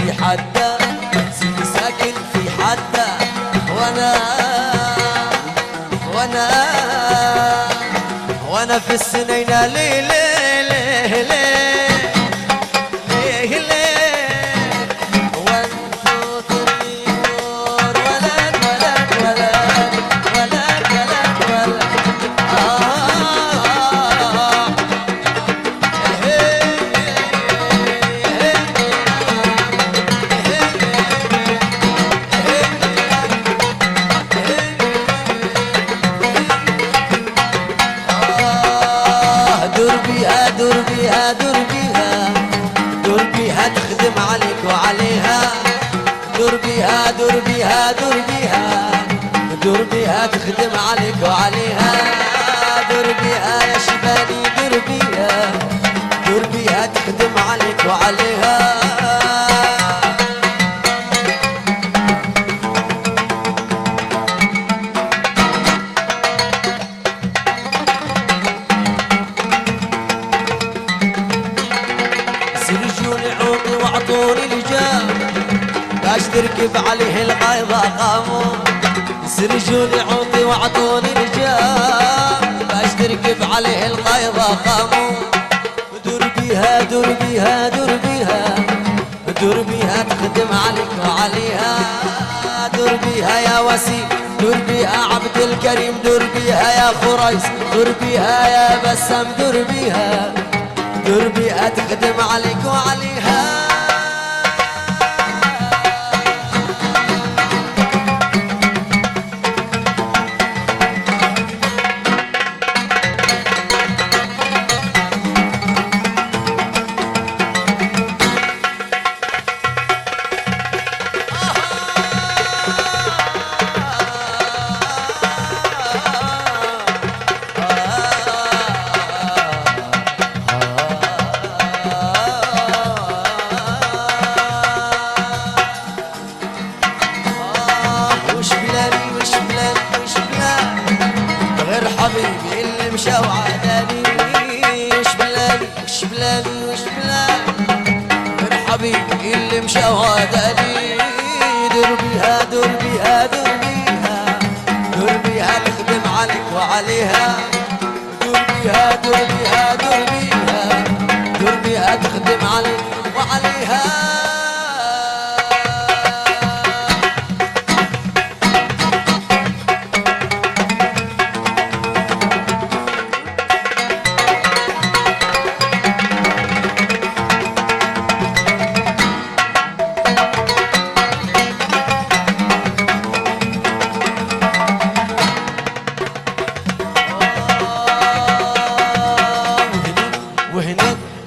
في حده، سيدي ساكن في حده، وانا في السنين ليه ليه ليه ليه ليه ليه وانتو طيور ولد ولد ولد ولد ولد ولد دور بيها دور بيها دور بيها دور بيها تخدم عليك وعليها، دور بيها دور بيها دور بيها دور بيها تخدم عليك وعليها، دور بيها يا شباني دور بيها دور بيها تخدم عليك وعليها. سرجوني عوقي واعطوني الجام باش تركب عليه الغيظة قاموا، سرجوني عوقي واعطوني الجام باش تركب عليه الغيظة قاموا، دور بيها دور بيها دور بيها دور بيها تخدم عليك وعليها، دور بيها يا وسيم دور بيها عبد الكريم دور بيها يا خريص دور بيها يا بسام دور بيها دور بيها تخدم عليك وعليها. حبيبي اللي مشى وعداني وش بلاني وش بلاني وش بلاني غير حبيبي اللي مشى وعداني، دور بيها دور بيها دور بيها دور بيها تخدم عليك وعليها، دور بيها دور بيها دور بيها دور بيها تخدم عليك وعليها.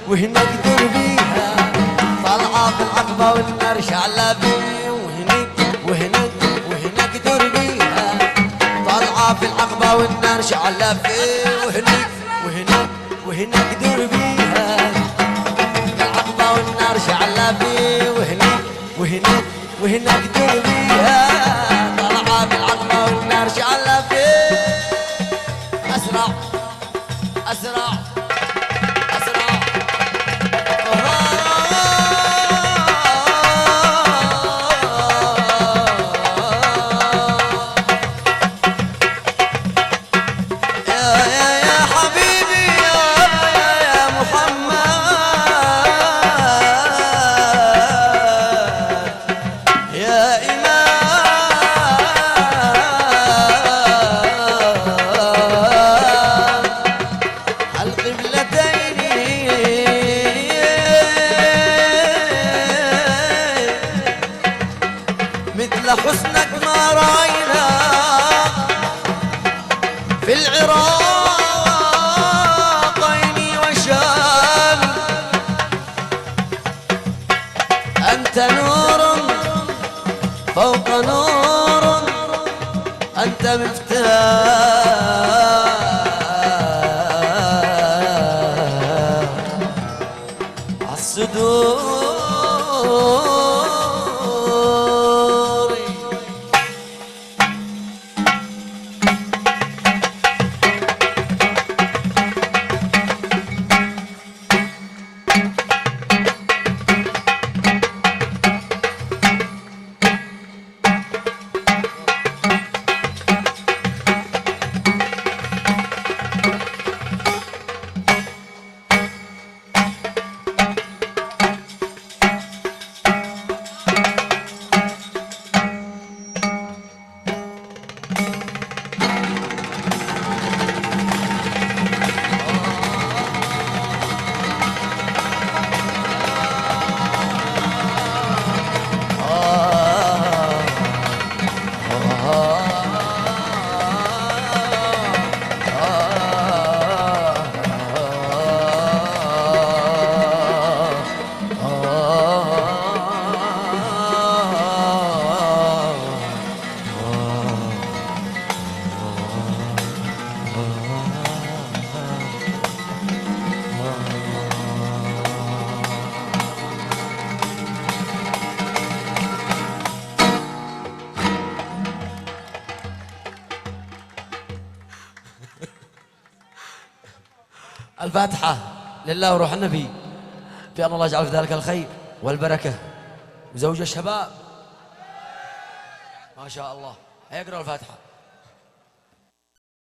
وهناك دور بيها طالعة في العقبة والنار شعلة بيه، وهناك دور بيها طالعة في العقبة والنار شعلة بيه، وهناك دور بيها في العقبة والنار شعلة بيه، وهناك دور بيها طالعة في العقبة والنار شعلة بيه. أسرع أسرع مثل حسنك ما راينا في العراق عيني وشام، أنت نور فوق نور أنت مفتاح الصدور. الفاتحة لله وروح النبي، في أن الله يجعل في ذلك الخير والبركة. وزوج الشباب ما شاء الله يقرأ الفاتحة.